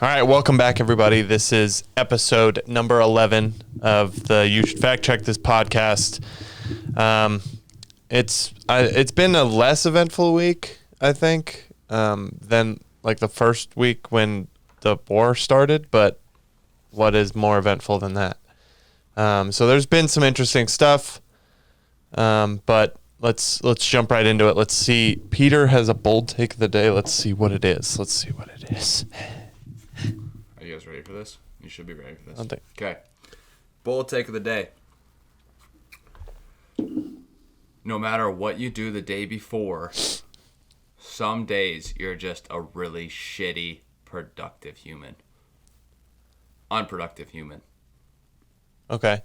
All right, welcome back, everybody. This is episode number 11 of the You Should Fact Check This podcast. It's been a less eventful week, I think, than like the first week when the war started. But what is more eventful than that? So there's been some interesting stuff, but let's jump right into it. Let's see. Peter has a bold take of the day. Let's see what it is. Are you guys ready for this? You should be ready for this. I think. Okay. Bold take of the day. No matter what you do the day before, some days you're just a really shitty, productive human. Unproductive human. Okay.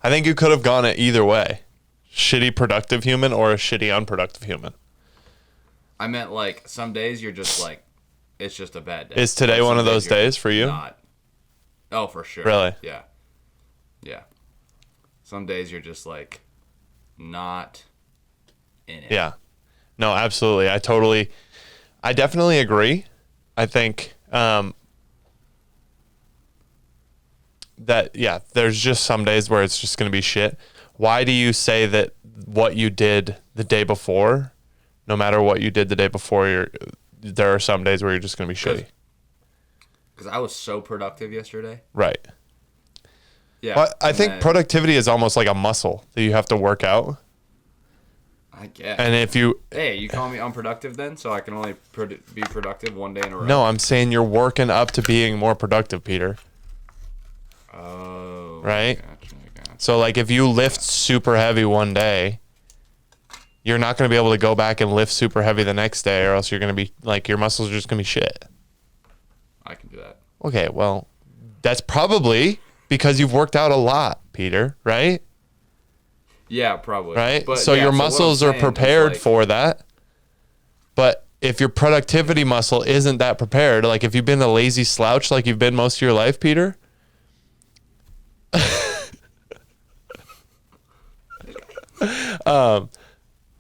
I think you could have gone it either way. Shitty productive human or a shitty unproductive human. I meant like some days you're just like, it's just a bad day. Is today Like, one some of those you're days for you? Not. Oh, for sure. Really? Yeah. Yeah. Some days you're just like not in it. Yeah. No, absolutely. I definitely agree. I think that, yeah, there's just some days where it's just going to be shit. Why do you say that what you did the day before, no matter what you did the day before, there are some days where you're just going to be shitty? Because I was so productive yesterday. Right. Yeah. Well, I think productivity is almost like a muscle that you have to work out. I guess. And if you... Hey, you call me unproductive then? So I can only be productive one day in a row? No, I'm saying you're working up to being more productive, Peter. Oh. Right? Gotcha. So, like, if you lift super heavy one day, you're not going to be able to go back and lift super heavy the next day, or else you're going to be, like, your muscles are just going to be shit. I can do that. Okay, well, that's probably because you've worked out a lot, Peter, right? Yeah, probably. Right? But, so yeah, your what I'm muscles are saying is, prepared like, for that. But if your productivity muscle isn't that prepared, like if you've been a lazy slouch like you've been most of your life, Peter...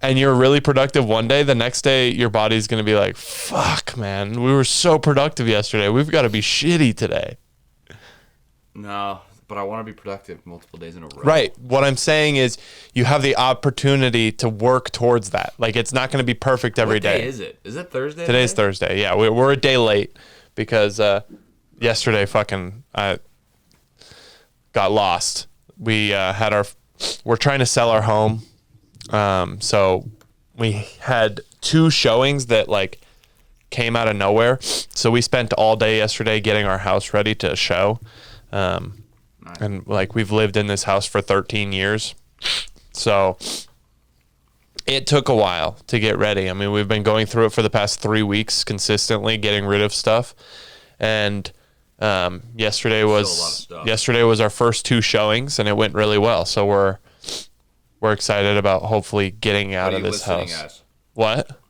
and you're really productive one day, the next day your body's going to be like, fuck, man, we were so productive yesterday. We've got to be shitty today. No, but I want to be productive multiple days in a row. Right. What I'm saying is you have the opportunity to work towards that. Like, it's not going to be perfect every day. What day is it? Is it Thursday? Today's Thursday. Yeah, we're a day late because yesterday I got lost. We're trying to sell our home. So we had 2 showings that like came out of nowhere. So we spent all day yesterday getting our house ready to show. Nice. And like we've lived in this house for 13 years. So it took a while to get ready. I mean, we've been going through it for the past 3 weeks consistently getting rid of stuff. And yesterday was our first 2 showings and it went really well. So we're excited about hopefully getting out of this house. As? What?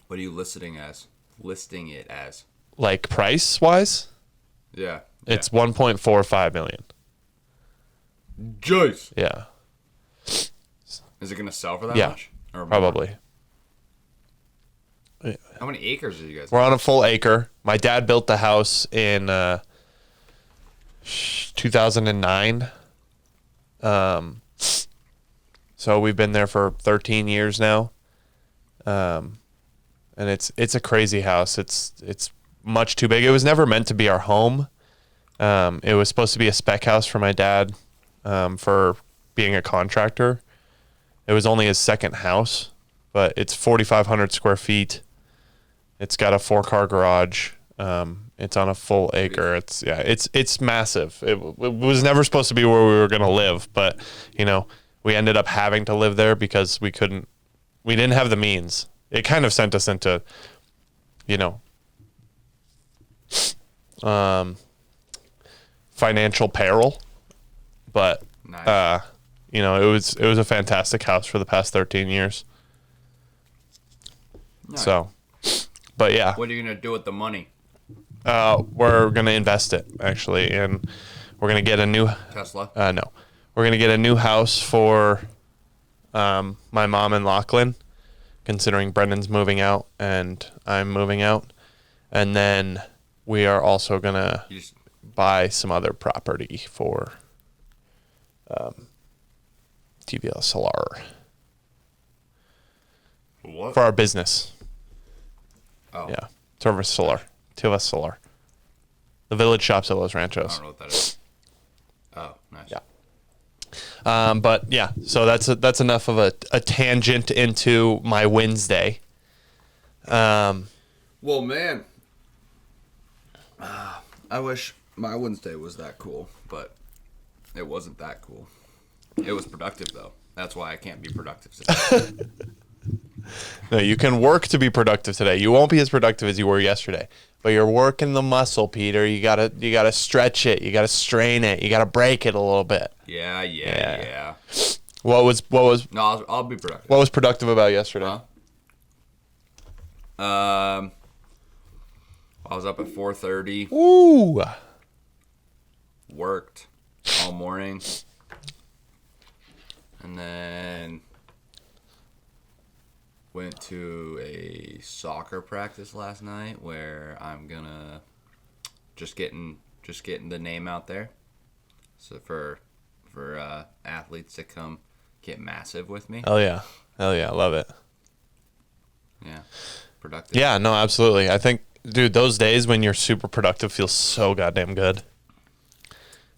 What are you listing it as? Like price wise? Yeah. It's 1.45 million. Jeez. Yeah. Is it going to sell for that Yeah, much? Or probably. More? How many acres did you guys We're on a full acre. My dad built the house in 2009. So we've been there for 13 years now. And it's a crazy house. It's much too big. It was never meant to be our home. It was supposed to be a spec house for my dad, for being a contractor. It was only his second house, but it's 4,500 square feet. It's got a 4-car garage. It's on a full acre. It's massive. It was never supposed to be where we were going to live, but we ended up having to live there because we didn't have the means. It kind of sent us into, financial peril, but Nice. it was a fantastic house for the past 13 years. Nice. So, but yeah. What are you going to do with the money? We're going to invest it, actually, and we're going to get a new... Tesla? No. We're going to get a new house for my mom and Lachlan, considering Brendan's moving out and I'm moving out. And then we are also gonna You just, buy some other property for TVL Solar what? for our business. Oh, Yeah, Service Solar, TVL Solar. The village shops at Los I Ranchos. don't know what that is. Oh, nice. Yeah. But yeah, so that's enough of a tangent into my Wednesday. Well, man, I wish my Wednesday was that cool, but it wasn't that cool. It was productive, though. That's why I can't be productive today. No, you can work to be productive today. You won't be as productive as you were yesterday, but you're working the muscle, Peter. You gotta stretch it. You gotta strain it. You gotta break it a little bit. Yeah. What was No, I'll be productive. what was productive about yesterday? Huh? I was up at 4:30. Ooh. Worked all morning, and then went to a soccer practice last night where I'm gonna just getting the name out there, so for athletes to come get massive with me. Hell yeah. I love it. Yeah, productive. Yeah, no, absolutely. I think, dude, those days when you're super productive feel so goddamn good.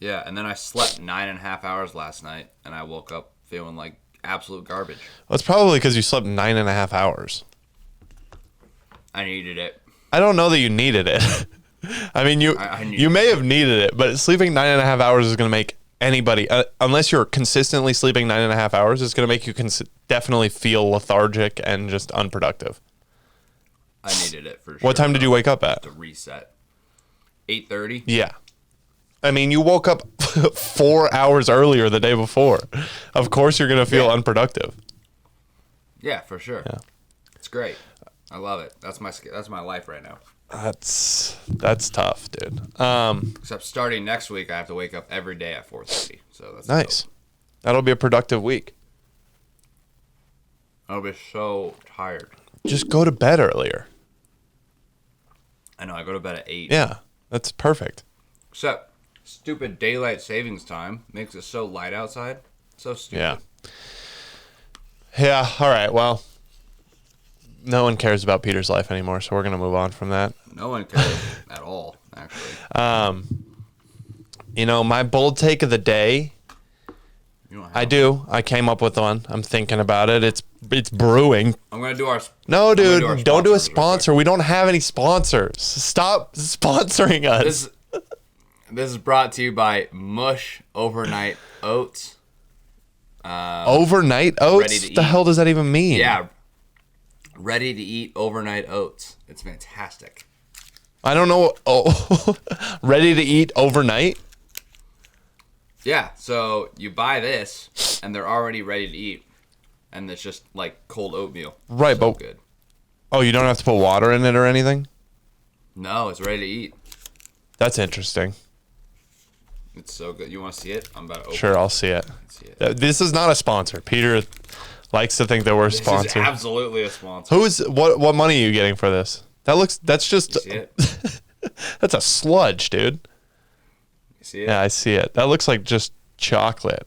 Yeah, and then I slept 9.5 hours last night, and I woke up feeling like absolute garbage. Well, it's probably because you slept 9.5 hours. I needed it. I don't know that you needed it. I mean, I needed you may have needed it, but sleeping 9.5 hours is going to make anybody, unless you're consistently sleeping 9.5 hours, it's going to make you definitely feel lethargic and just unproductive. I needed it for sure. What time did you wake up at? To reset. 8:30. Yeah. I mean, you woke up 4 hours earlier the day before. Of course you're going to feel unproductive. Yeah, for sure. Yeah. It's great. I love it. That's my life right now. That's tough, dude. Except starting next week, I have to wake up every day at 4:30. So that's Nice. dope. That'll be a productive week. I'll be so tired. Just go to bed earlier. I know. I go to bed at 8. Yeah, that's perfect. Except stupid daylight savings time makes it so light outside. So stupid. Yeah. Yeah, all right. Well, no one cares about Peter's life anymore, so we're going to move on from that. No one cares at all, actually. You know, my bold take of the day, You don't have I do. I came up with one. I'm thinking about it. It's brewing. I'm gonna do our. No, I'm gonna dude, do our don't do a sponsors real quick. sponsor. We don't have any sponsors. Stop sponsoring us. This is brought to you by Mush Overnight Oats. Overnight ready oats? to What the eat. hell does that even mean? Yeah, ready to eat overnight oats. It's fantastic. I don't know. Oh, ready to eat overnight? Yeah, so you buy this, and they're already ready to eat, and it's just like cold oatmeal. Right, So but good. oh, you don't have to put water in it or anything? No, it's ready to eat. That's interesting. It's so good. You want to see it? I'm about to open Sure, it. I'll see it. See it. This is not a sponsor. Peter likes to think that we're This is sponsored. absolutely a sponsor. What money are you getting for this? That's just You see it? that's a sludge, dude. You see it? Yeah, I see it. That looks like just chocolate.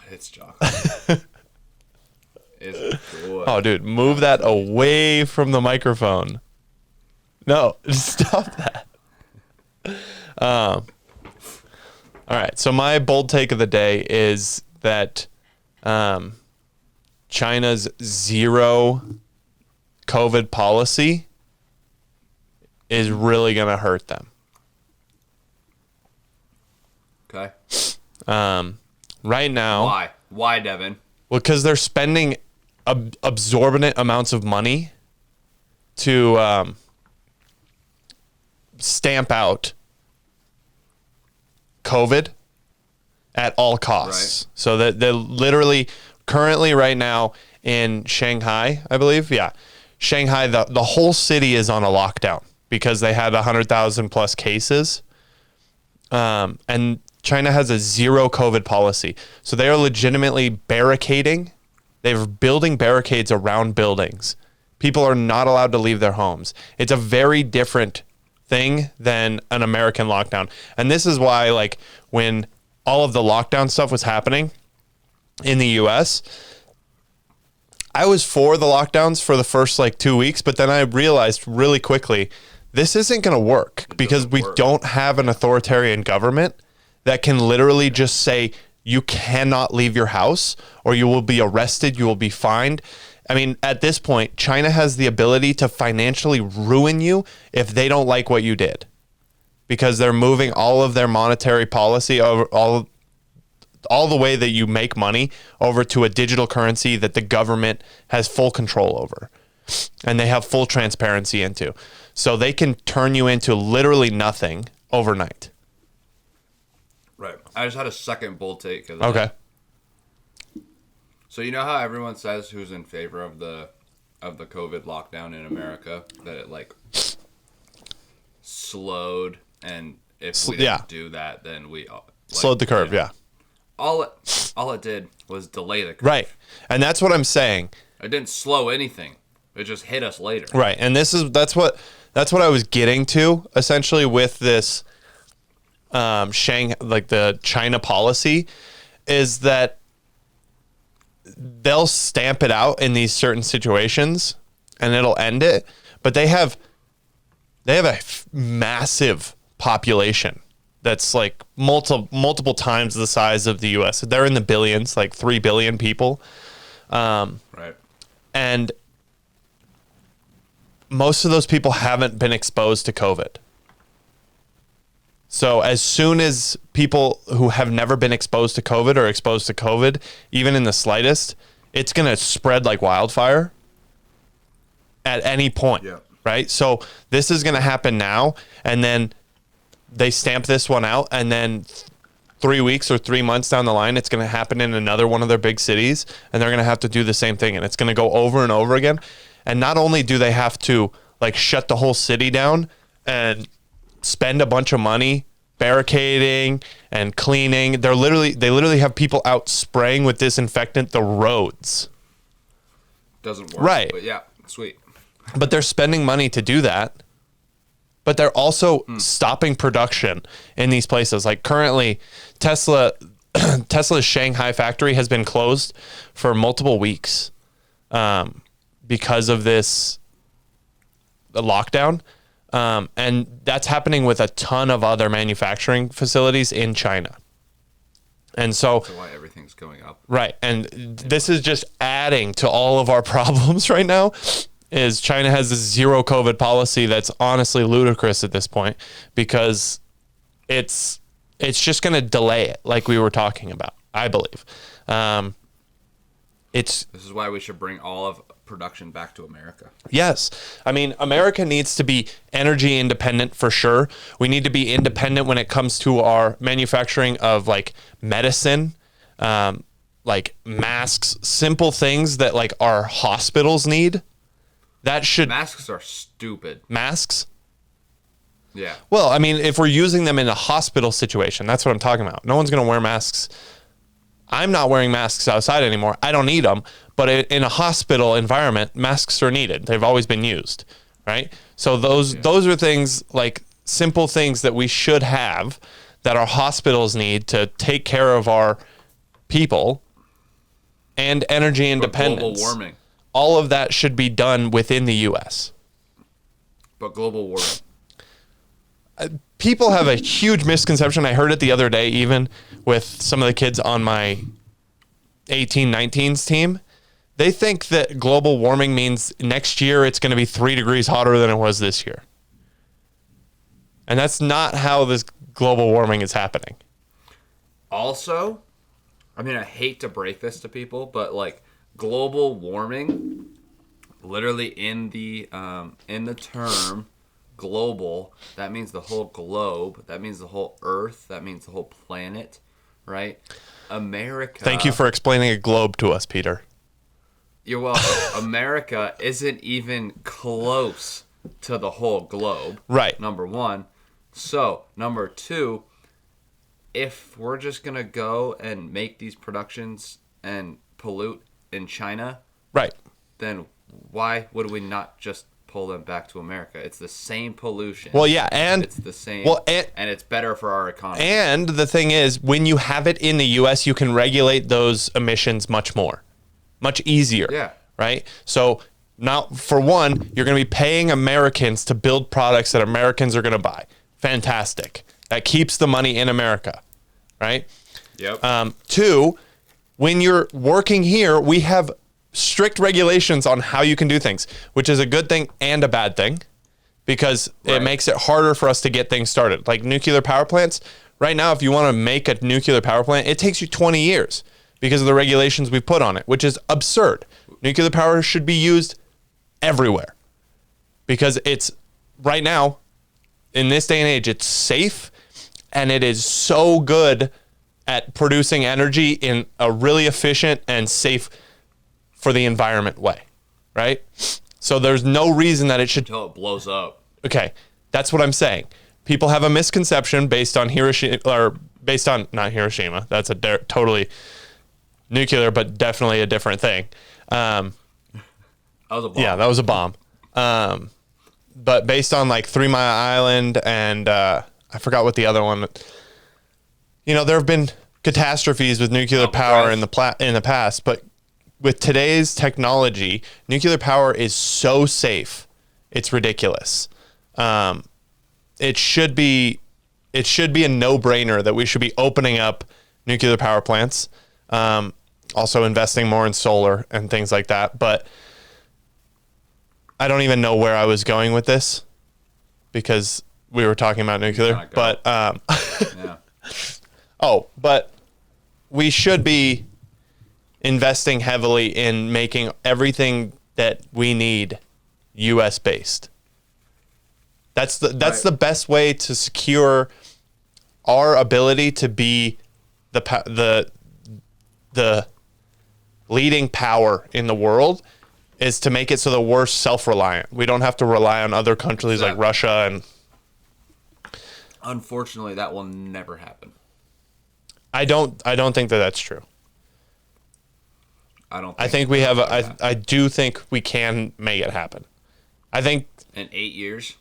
It's chocolate. It's good. Oh, dude, move that away from the microphone. No, stop that. All right. So my bold take of the day is that China's zero COVID policy is really going to hurt them. Okay. Right now, Why? Why, Devon? well, because they're spending absorbent amounts of money to stamp out COVID at all costs. Right. So that they're literally currently right now in Shanghai, I believe. Yeah. Shanghai, the whole city is on a lockdown because they had 100,000 plus cases. And China has a zero COVID policy. So they are legitimately barricading. They're building barricades around buildings People are not allowed to leave their homes. It's a very different thing than an American lockdown. And this is why, like, when all of the lockdown stuff was happening in the US, I was for the lockdowns for the first like 2 weeks, but then I realized really quickly this isn't going to work because we don't have an authoritarian government that can literally just say you cannot leave your house or you will be arrested, you will be fined. I mean, at this point, China has the ability to financially ruin you if they don't like what you did, because they're moving all of their monetary policy over all the way that you make money over to a digital currency that the government has full control over and they have full transparency into. So they can turn you into literally nothing overnight. Right. I just had a second bull take. Okay. So you know how everyone says who's in favor of the COVID lockdown in America, that it like slowed, and if we didn't do that, then we slowed the curve. Yeah. All it did was delay the curve. Right. And that's what I'm saying. It didn't slow anything. It just hit us later. Right. And that's what I was getting to essentially with this the China policy, is that they'll stamp it out in these certain situations and it'll end it, but they have a massive population that's like multiple times the size of the US. They're in the billions, like 3 billion people. Right. And most of those people haven't been exposed to COVID. So as soon as people who have never been exposed to COVID are exposed to COVID, even in the slightest, it's going to spread like wildfire at any point, right? So this is going to happen now, and then they stamp this one out, and then 3 weeks or 3 months down the line, it's going to happen in another one of their big cities, and they're going to have to do the same thing, and it's going to go over and over again. And not only do they have to like shut the whole city down and spend a bunch of money barricading and cleaning, they literally have people out spraying with disinfectant the roads. Doesn't work. Right. But yeah, sweet. But they're spending money to do that. But they're also stopping production in these places. Like currently, Tesla's Shanghai factory has been closed for multiple weeks because of this lockdown. And that's happening with a ton of other manufacturing facilities in China. And so that's why everything's going up. Right. And this is just adding to all of our problems right now. Is China has this zero COVID policy that's honestly ludicrous at this point, because it's just going to delay it, like we were talking about, I believe. This is why we should bring all of production back to America. Yes. I mean, America needs to be energy independent for sure. We need to be independent when it comes to our manufacturing of like medicine, like masks, simple things that like our hospitals need. Masks are stupid. Masks? Yeah. Well, I mean, if we're using them in a hospital situation, that's what I'm talking about. No one's going to wear masks. I'm not wearing masks outside anymore. I don't need them. But in a hospital environment, masks are needed. They've always been used, right? So those are things, like simple things that we should have, that our hospitals need to take care of our people, and energy independence. Global warming. All of that should be done within the U.S. But global warming. People have a huge misconception. I heard it the other day, even with some of the kids on my 18-19s team. They think that global warming means next year it's going to be 3 degrees hotter than it was this year. And that's not how this global warming is happening. Also, I mean, I hate to break this to people, but like global warming, literally in the term global, that means the whole globe, that means the whole earth, that means the whole planet, right? America. Thank you for explaining a globe to us, Peter. You're welcome. America isn't even close to the whole globe. Right. Number one. So, number two, if we're just going to go and make these productions and pollute in China, right, then why would we not just pull them back to America? It's the same pollution. Well, yeah, and it's the same. Well, and it's better for our economy. And the thing is, when you have it in the U.S., you can regulate those emissions much easier. Yeah. Right. So now, for one, you're going to be paying Americans to build products that Americans are going to buy. Fantastic. That keeps the money in America. Right. Yep. Two, when you're working here, we have strict regulations on how you can do things, which is a good thing and a bad thing, because it makes it harder for us to get things started. Like nuclear power plants, right now, if you want to make a nuclear power plant, it takes you 20 years because of the regulations we put on it, which is absurd. Nuclear power should be used everywhere because it's, right now, in this day and age, it's safe and it is so good at producing energy in a really efficient and safe for the environment way, right? So there's no reason that it should... Until it blows up. Okay, that's what I'm saying. People have a misconception based on Hiroshima, or based on, not Hiroshima, that's a totally nuclear, but definitely a different thing. That was a bomb. Yeah, that was a bomb. But based on like 3 Mile Island and I forgot what the other one... You know, there have been catastrophes with nuclear power in the past, but with today's technology, nuclear power is so safe, it's ridiculous. It should be a no-brainer that we should be opening up nuclear power plants, also investing more in solar and things like that. But I don't even know where I was going with this because we were talking about nuclear. But yeah. Oh, but we should be investing heavily in making everything that we need U.S. based. That's the best way to secure our ability to be the leading power in the world, is to make it so that we're self-reliant. We don't have to rely on other countries like Russia and... Unfortunately, that will never happen. I don't think that that's true. I think we have. I do think we can make it happen. I think in 8 years.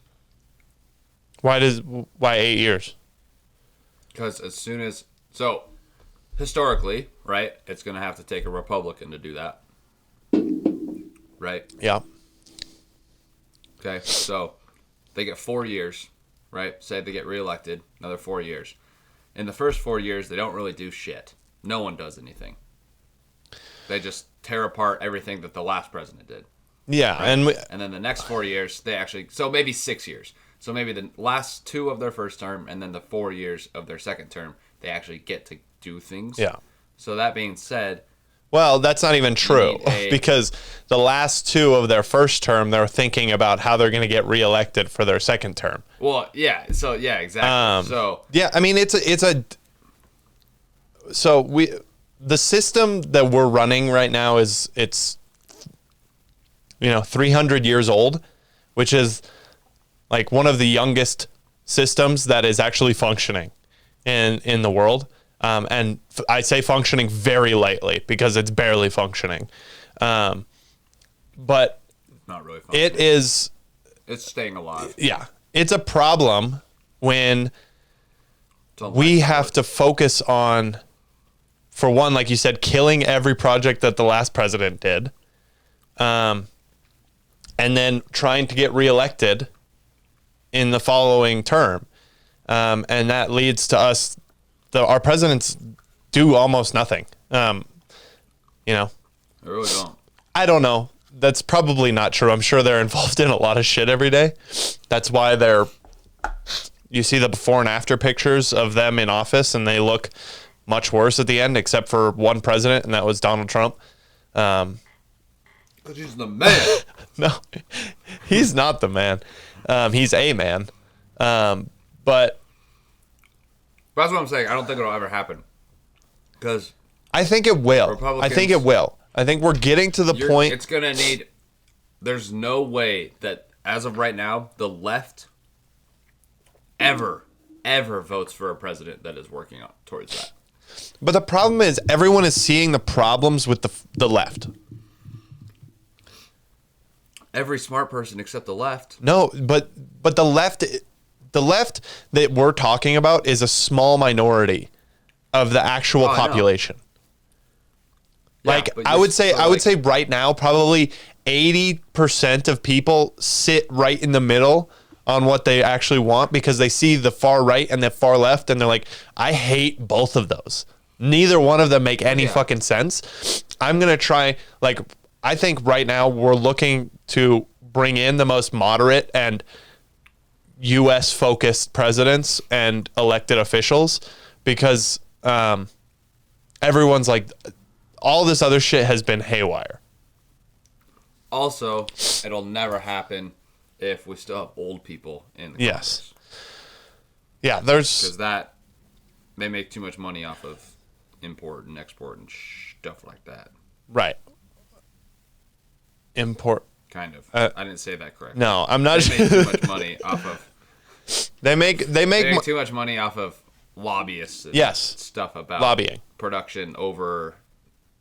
Why 8 years? Because historically, right, it's going to have to take a Republican to do that. Right? Yeah. Okay, so they get 4 years, right? Say they get reelected, another 4 years. In the first 4 years, they don't really do shit. No one does anything. They just tear apart everything that the last president did. Yeah, right? And then the next 4 years, they actually... So maybe 6 years. So maybe the last 2 of their first term and then the 4 years of their second term, they actually get to do things. Yeah. So that being said... Well, that's not even true because the last 2 of their first term, they're thinking about how they're going to get reelected for their second term. Well, yeah. So, yeah, exactly. Yeah, I mean, the system that we're running right now it's 300 years old, which is like one of the youngest systems that is actually functioning in the world. And I say functioning very lightly because it's barely functioning. But not really functioning. It's staying alive. Yeah. It's a problem when we have to focus on, for one, like you said, killing every project that the last president did, and then trying to get reelected in the following term. And that leads to us, our presidents do almost nothing. They really don't. I don't know. That's probably not true. I'm sure they're involved in a lot of shit every day. That's why you see the before and after pictures of them in office and they look much worse at the end, except for one president, and that was Donald Trump. Because he's the man. No, he's not the man. He's a man. But that's what I'm saying. I don't think it'll ever happen. Because I think it will. I think it will. I think we're getting to the point. It's going to need... There's no way that, as of right now, the left ever votes for a president that is working towards that. But the problem is everyone is seeing the problems with the left. every smart person except the left. No, but the left that we're talking about is a small minority of the actual population. Like I would say right now probably 80% of people sit right in the middle on what they actually want because they see the far right and the far left and they're like, I hate both of those. Neither one of them make any fucking sense. I'm going to try, like, I think right now we're looking to bring in the most moderate and U.S. focused presidents and elected officials because everyone's like, all this other shit has been haywire. Also, it'll never happen if we still have old people in the Congress. Yes. Yeah, because they make too much money off of import and export and stuff like that. Right. Import. Kind of. I didn't say that correctly. No, I'm not. They make too much money off of. They make too much money off of lobbyists. And stuff about lobbying production over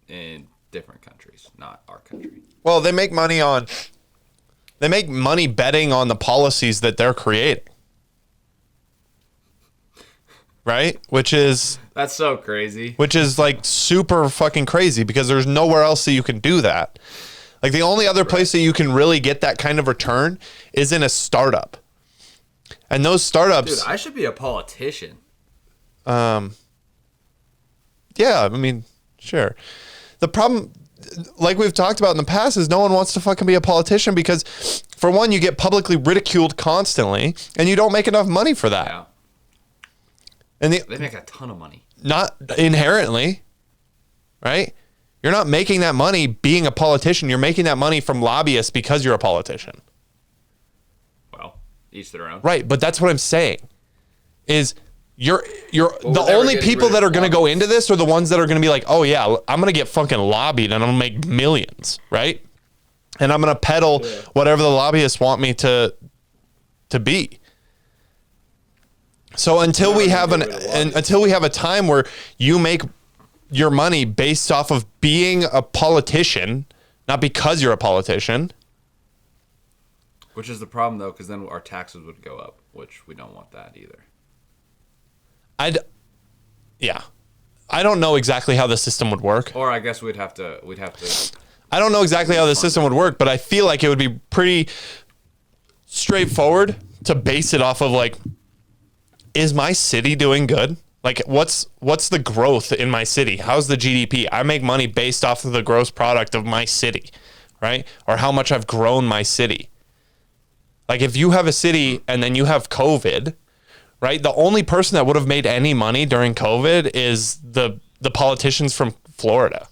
in different countries, not our country. Well, they make money betting on the policies that they're creating. Right? That's so crazy. Which is like super fucking crazy because there's nowhere else that you can do that. Like the only other place that you can really get that kind of return is in a startup. And those startups... Dude, I should be a politician. Yeah, I mean, sure. The problem, like we've talked about in the past, is no one wants to fucking be a politician because, for one, you get publicly ridiculed constantly, and you don't make enough money for that. Yeah. And they make a ton of money. Not inherently, right? You're not making that money being a politician. You're making that money from lobbyists because you're a politician. Well, each their own. Right, but that's what I'm saying. Is you're the only people that are going to go into this are the ones that are going to be like, oh yeah, I'm going to get fucking lobbied and I'm going to make millions, right? And I'm going to peddle whatever the lobbyists want me to be. So until we have a time where you make your money based off of being a politician, not because you're a politician. Which is the problem though, because then our taxes would go up, which we don't want that either. I don't know exactly how the system would work. Or I guess we'd have to. I don't know exactly how the system would work, but I feel like it would be pretty straightforward to base it off of like, is my city doing good? Like, what's the growth in my city? How's the GDP? I make money based off of the gross product of my city, right? Or how much I've grown my city. Like, if you have a city and then you have COVID, right? The only person that would have made any money during COVID is the politicians from Florida.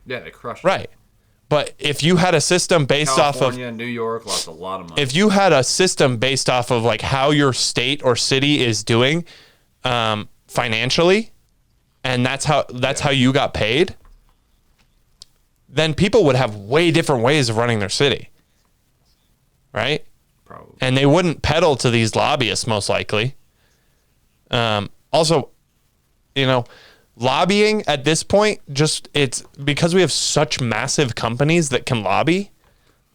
Yeah, they crushed it. Right. But if you had a system based off of California, New York lost a lot of money. If you had a system based off of like how your state or city is doing financially, and that's how you got paid, then people would have way different ways of running their city. Right? Probably. And they wouldn't peddle to these lobbyists most likely. Also, lobbying at this point, it's because we have such massive companies that can lobby.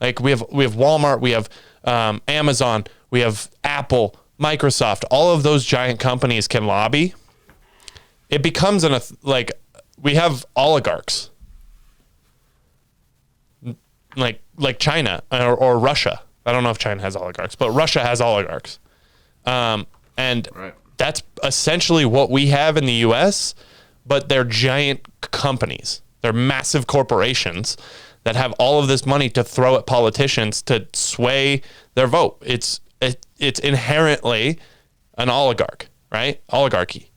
Like we have Walmart, we have Amazon, we have Apple, Microsoft. All of those giant companies can lobby. It becomes we have oligarchs, like China or Russia. I don't know if China has oligarchs, but Russia has oligarchs, and right. That's essentially what we have in the U.S. But they're giant companies. They're massive corporations that have all of this money to throw at politicians to sway their vote. It's inherently an oligarch, right? Oligarchy.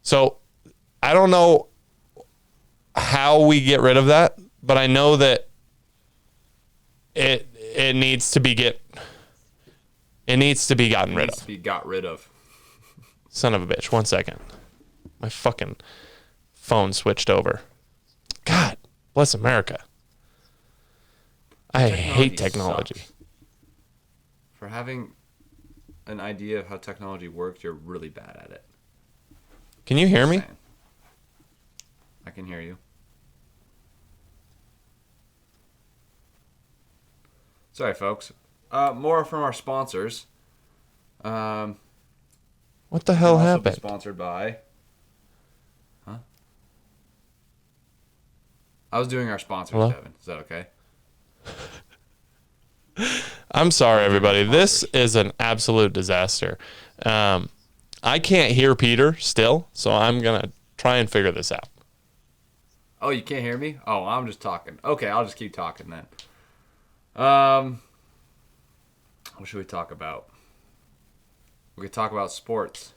So I don't know how we get rid of that, but I know that it needs to be gotten rid of. Needs to be got rid of. Son of a bitch. 1 second. My fucking phone switched over. God bless America. I hate technology. Sucks. For having an idea of how technology works, you're really bad at it. Can you hear me? I can hear you. Sorry, folks. More from our sponsors. What the hell also happened? Sponsored by. Huh? I was doing our sponsors, Hello? Devon. Is that okay? I'm sorry, everybody. This is an absolute disaster. I can't hear Peter still, so I'm going to try and figure this out. Oh, you can't hear me? Oh, I'm just talking. Okay, I'll just keep talking then. What should we talk about? We could talk about sports.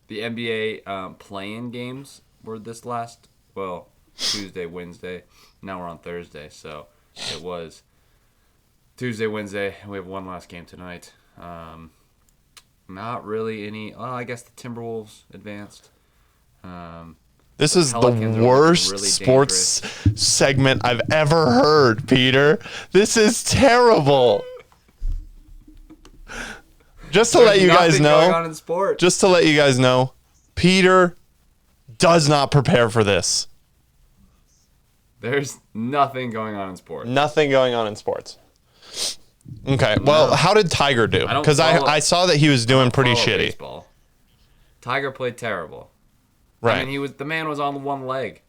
The NBA play-in games were this last, Tuesday, Wednesday. Now we're on Thursday, so it was Tuesday, Wednesday, and we have one last game tonight. Not really any. I guess the Timberwolves advanced. This is the Pelicans are worst really sports segment I've ever heard, Peter. This is terrible. Just to let you guys going on know, in sports. just to let you guys know, Peter does not prepare for this. There's nothing going on in sports. Nothing going on in sports. Okay, well, how did Tiger do? I don't Because follow- I saw that he was doing pretty Follow shitty. baseball. Tiger played terrible. Right. I mean, the man was on one leg.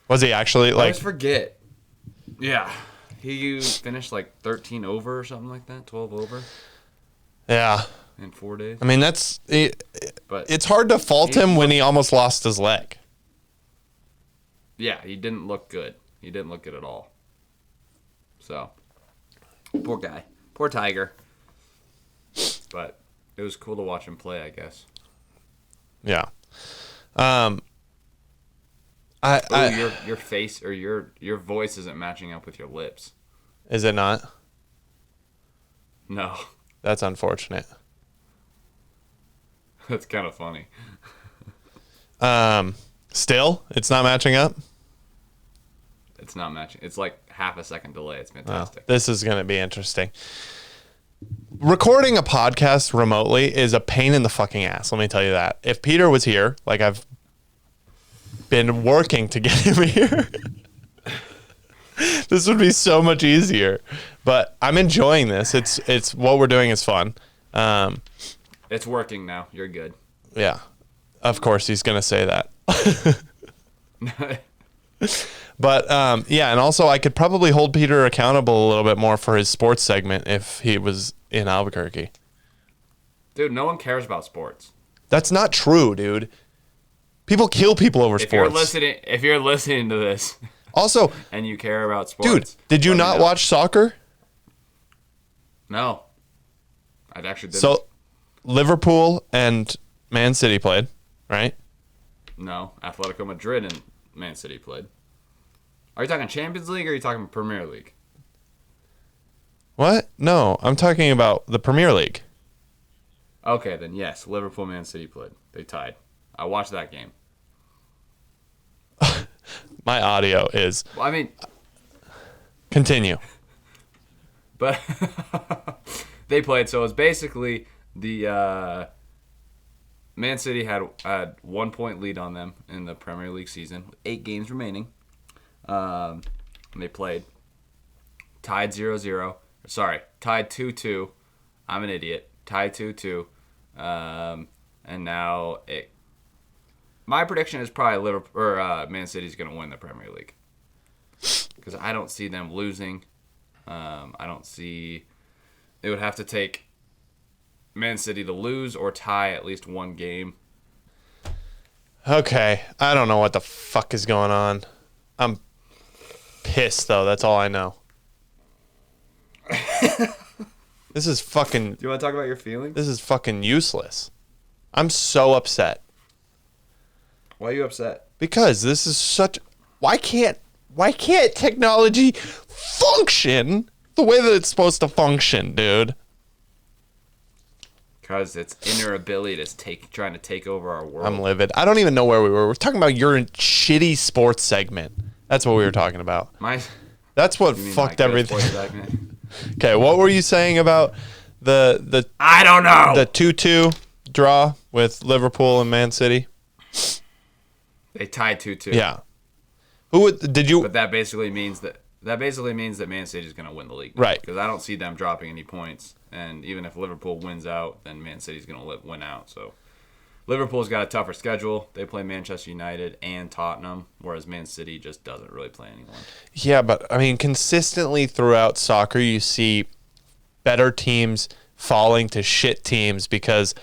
Was he actually I like? always forget. Yeah. He finished like 13 over or something like that, 12 over Yeah. in 4 days. I mean, But it's hard to fault him when he almost lost his leg. yeah, he didn't look good. He didn't look good at all. So, poor guy. Poor Tiger. But it was cool to watch him play, I guess. Yeah. Your face or your voice isn't matching up with your lips. Is it not? No. That's unfortunate. That's kind of funny. Still, it's not matching up. It's not matching. It's like half a second delay. It's Oh, fantastic. this is going to be interesting. Recording a podcast remotely is a pain in the fucking ass. Let me tell you that. If Peter was here, like I've been working to get him here, this would be so much easier. But I'm enjoying this. It's what we're doing is fun. It's working now. You're good. Yeah. Of course he's going to say that. But yeah, and also I could probably hold Peter accountable a little bit more for his sports segment if he was in Albuquerque. Dude, no one cares about sports. That's not true, dude. People kill people over If sports. you're listening to this Also, and you care about sports, dude, did you let me not know. watch soccer? No. I actually didn't. So Liverpool and Man City played, right? No. Atletico Madrid and Man City played. Are you talking Champions League or are you talking Premier League? What? No, I'm talking about the Premier League. Okay, then yes. Liverpool Man City played. They tied. I watched that game. My audio is Well, I mean, continue. but they played. So it was basically the Man City had 1 point lead on them in the Premier League season, with 8 games remaining. And they played. Tied 0-0. Sorry, tied 2-2. I'm an idiot. Tied 2-2. And now my prediction is probably Liverpool or Man City's going to win the Premier League. Because I don't see them losing. I don't see. It would have to take Man City to lose or tie at least one game. Okay, I don't know what the fuck is going on. I'm pissed though. That's all I know. This is fucking. Do you want to talk about your feelings? This is fucking useless. I'm so upset Why are you upset? because this is such. Why can't technology function the way that it's supposed to function, dude? Because it's inner ability to trying to take over our world. I'm livid. I don't even know where we were. We're talking about your shitty sports segment. That's what we were talking about. That's what You mean fucked my good everything. sports segment? Okay, what were you saying about the I don't know. the 2-2 draw with Liverpool and Man City? They tied 2-2. Yeah. Did you? But that basically means that that basically means that Man City is going to win the league. Right. Because I don't see them dropping any points. And even if Liverpool wins out, then Man City's going to win out. So Liverpool's got a tougher schedule. They play Manchester United and Tottenham, whereas Man City just doesn't really play anyone. Yeah, but I mean, consistently throughout soccer, you see better teams falling to shit teams because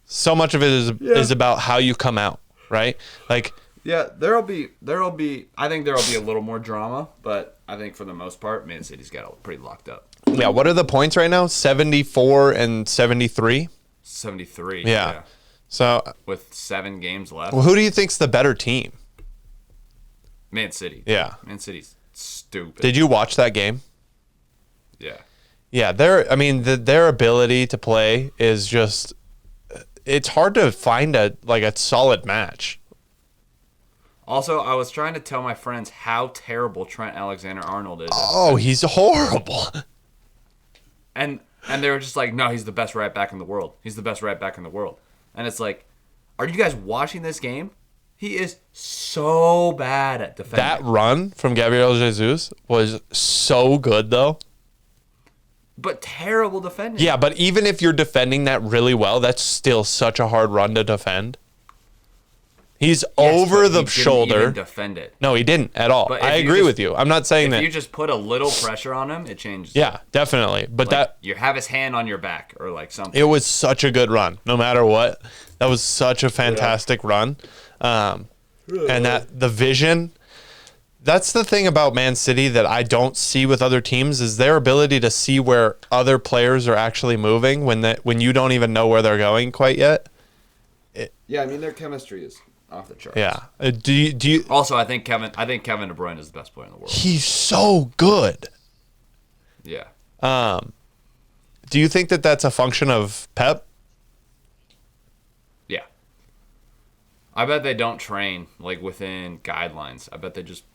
so much of it is about how you come out, right? Like, yeah, I think there'll be a little more drama, but I think for the most part, Man City's got it pretty locked up. yeah, what are the points right now? 74 and 73? 73. Yeah. So, with 7 games left. well, who do you think's the better team? Man City. Yeah. Man City's stupid. Did you watch that game? Yeah. Yeah, their ability to play is just, it's hard to find a solid match. Also, I was trying to tell my friends how terrible Trent Alexander-Arnold is. Oh, he's horrible. And they were just like, no, he's the best right back in the world. He's the best right back in the world. And it's like, are you guys watching this game? He is so bad at defending. That run from Gabriel Jesus was so good, though. But terrible defending. Yeah, but even if you're defending that really well, that's still such a hard run to defend. He's over the shoulder. Didn't even defend it. No, he didn't at all. I agree with you. I'm not saying that. If you just put a little pressure on him, it changes. Yeah, definitely. But like, you have his hand on your back or like something. It was such a good run, no matter what. That was such a fantastic run. And that the vision, that's the thing about Man City that I don't see with other teams is their ability to see where other players are actually moving when you don't even know where they're going quite yet. Yeah, I mean their chemistry is off the charts. Yeah. Do you Also, I think Kevin De Bruyne is the best player in the world. He's so good. Yeah. Do you think that that's a function of Pep? Yeah. I bet they don't train like within guidelines. I bet they just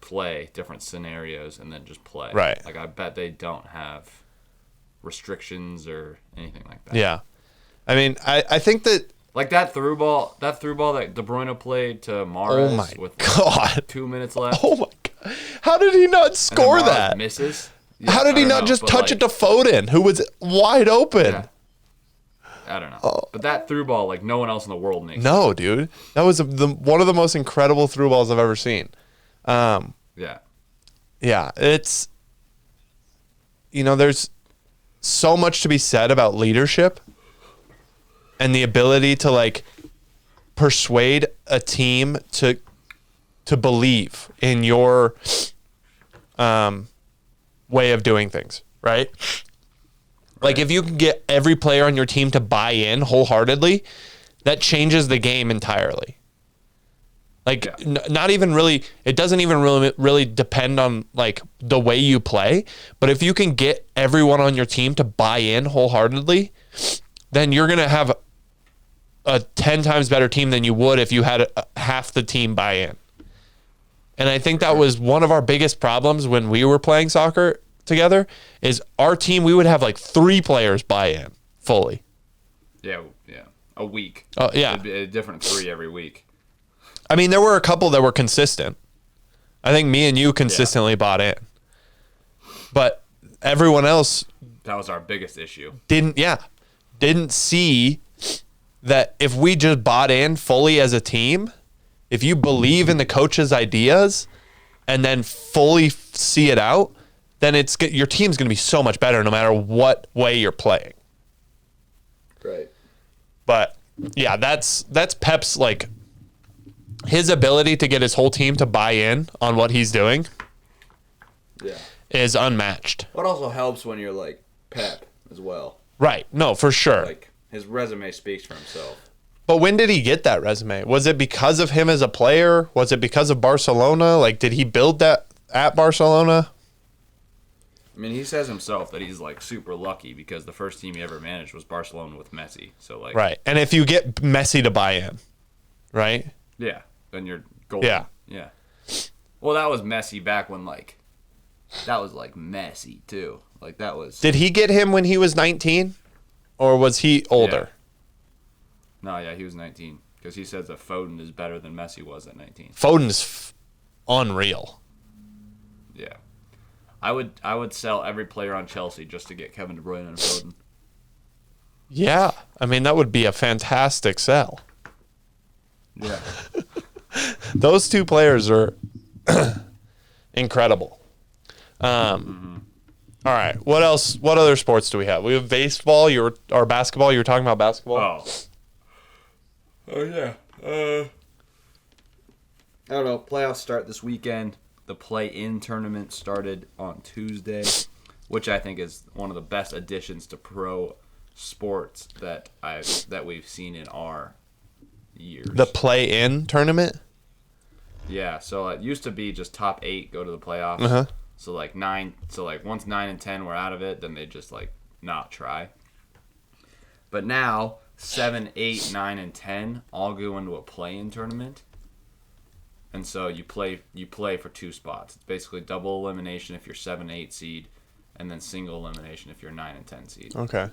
play different scenarios and then just play. Right. Like I bet they don't have restrictions or anything like that. Yeah. I mean, I think that like that through ball that De Bruyne played to Mahrez with God. 2 minutes left. Oh my God. How did he not score and then Mahrez that? misses. Yeah, How did he not just touch it to Foden, who was wide open? Yeah. I don't know. But that through ball, like no one else in the world makes. No, dude. That was one of the most incredible through balls I've ever seen. Yeah. Yeah, it's, there's so much to be said about leadership and the ability to like persuade a team to believe in your way of doing things, right? Like if you can get every player on your team to buy in wholeheartedly, that changes the game entirely. Like not even really, it doesn't even really depend on like the way you play, but if you can get everyone on your team to buy in wholeheartedly, then you're going to have a 10 times better team than you would if you had half the team buy in. And I think that was one of our biggest problems when we were playing soccer together is our team, we would have like 3 players buy in fully. Yeah. A week. Oh, yeah. It'd be a different 3 every week. I mean, there were a couple that were consistent. I think me and you consistently bought in. But everyone else... That was our biggest issue. Didn't see that if we just bought in fully as a team, if you believe in the coach's ideas and then fully see it out, then your team's going to be so much better no matter what way you're playing. Right. But yeah, that's Pep's like his ability to get his whole team to buy in on what he's doing. Yeah. Is unmatched. What also helps when you're like Pep as well. Right. No, for sure. Like his resume speaks for himself. But when did he get that resume? Was it because of him as a player? Was it because of Barcelona? Like, did he build that at Barcelona? I mean, he says himself that he's like super lucky because the first team he ever managed was Barcelona with Messi. So like, right. And if you get Messi to buy in, right? Yeah, then you're golden. Yeah. Well, that was Messi back when like, that was like Messi too. Like that was. Did he get him when he was 19, or was he older? No, he was 19 because he says that Foden is better than Messi was at 19. Foden's unreal. Yeah. I would sell every player on Chelsea just to get Kevin De Bruyne and Foden. Yeah, I mean that would be a fantastic sell. Yeah. Those two players are incredible. All right, what else? What other sports do we have? We have baseball. Or basketball. You were talking about basketball. Oh yeah. I don't know. Playoffs start this weekend. The play-in tournament started on Tuesday, which I think is one of the best additions to pro sports that we've seen in our years. The play-in tournament. Yeah, so it used to be just top 8 go to the playoffs. Uh-huh. So once 9 and 10 were out of it, then they just not try. But now 7, 8, 9, and 10 all go into a play-in tournament. And so you play for 2 spots. It's basically double elimination if you're 7, 8 seed, and then single elimination if you're 9 and 10 seed. Okay.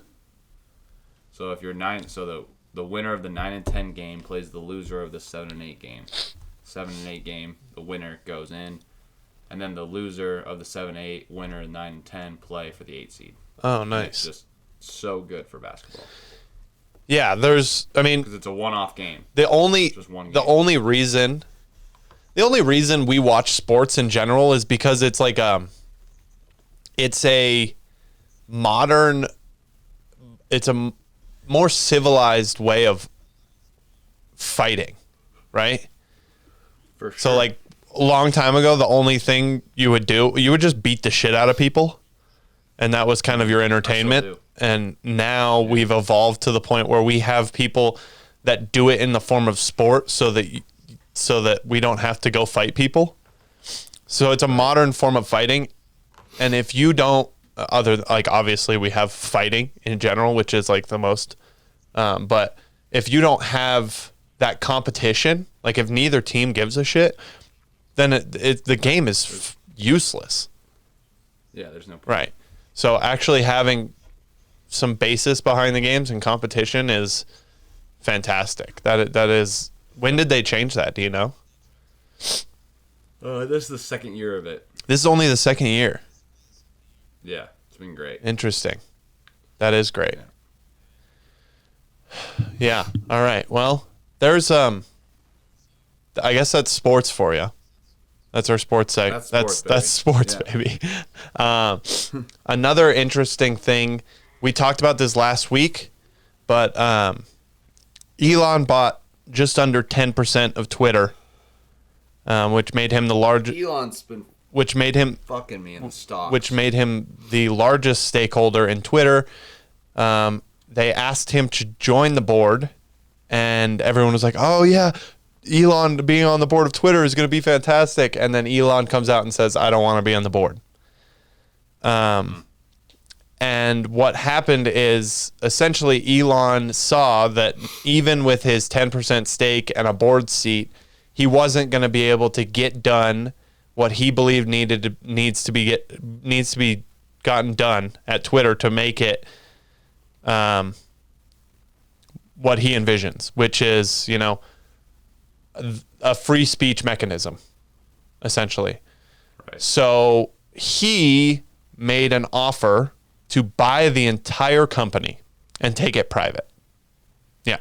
So if you're 9, so the winner of the 9 and 10 game plays the loser of the 7 and 8 game. 7 and 8 game, the winner goes in, and then the loser of the 7 8 winner of 9 and 10 play for the 8 seed. Oh, And nice. it's just so good for basketball Yeah, because it's a one-off game. the only Just one the game. only reason we watch sports in general is because it's it's a modern, it's a more civilized way of fighting, right? For sure. So a long time ago, the only thing you would just beat the shit out of people, and that was kind of your entertainment. do. And now we've evolved to the point where we have people that do it in the form of sport, so that we don't have to go fight people. So it's a modern form of fighting, and if you don't, obviously we have fighting in general, which is the most, but if you don't have that competition, if neither team gives a shit, then the game is useless. Yeah, there's no point. Right. So actually having some basis behind the games and competition is fantastic. That is. When did they change that? Do you know? This is the second year of it. This is only the second year. Yeah, it's been great. Interesting. That is great. Yeah. All right. Well, there's I guess that's sports for you. That's our sports segment. That's sports, baby. Another interesting thing, we talked about this last week, but Elon bought just under 10% of Twitter, which made him the largest. Elon's been Which made him fucking me in the stocks. Which made him the largest stakeholder in Twitter. They asked him to join the board, and everyone was like, "Oh yeah, Elon being on the board of Twitter is going to be fantastic." And then Elon comes out and says, "I don't want to be on the board." And what happened is essentially Elon saw that even with his 10% stake and a board seat, he wasn't going to be able to get done what he believed needs to be gotten done at Twitter to make it what he envisions, which is, a free speech mechanism, essentially. Right. So he made an offer to buy the entire company and take it private. Yeah.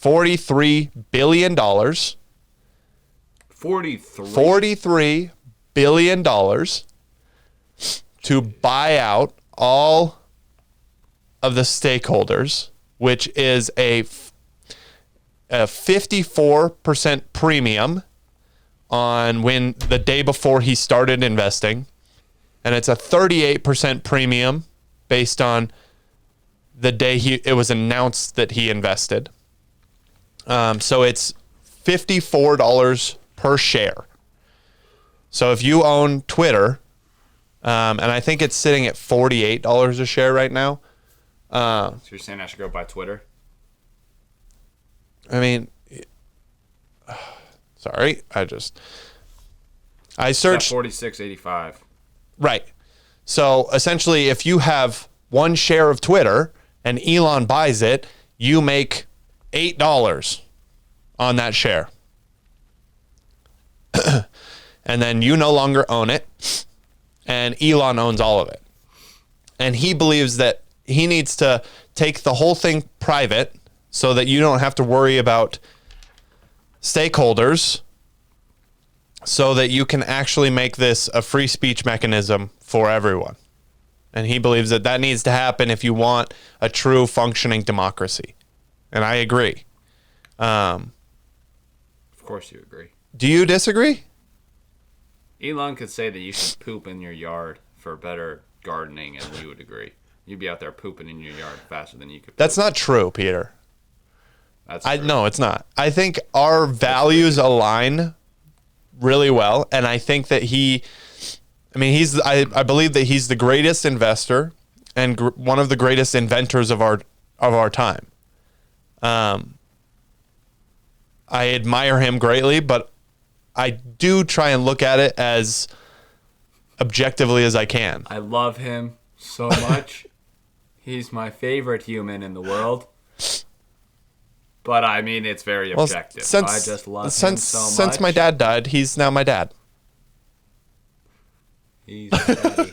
$43 billion. $43 billion to buy out all of the stakeholders, which is a 54% premium on when the day before he started investing, and it's a 38% premium based on the day it was announced that he invested. So it's $54 per share. So if you own Twitter, and I think it's sitting at $48 a share right now. So you're saying I should go buy Twitter? I mean, sorry, I searched 46.85. Right. So essentially, if you have one share of Twitter and Elon buys it, you make $8 on that share. And then you no longer own it. and Elon owns all of it. And he believes that he needs to take the whole thing private so that you don't have to worry about stakeholders, so that you can actually make this a free speech mechanism for everyone. And he believes that that needs to happen if you want a true functioning democracy. And I agree. Of course you agree. Do you disagree? Elon could say that you should poop in your yard for better gardening, and you would agree. You'd be out there pooping in your yard faster than you could poop. That's not true, Peter. That's true. No, it's not. I think our values align really well, and I think that I believe that he's the greatest investor and one of the greatest inventors of our time. I admire him greatly, but I do try and look at it as objectively as I can. I love him so much. He's my favorite human in the world. But I mean, it's very objective. I just love him so much. Since my dad died, he's now my dad. He's my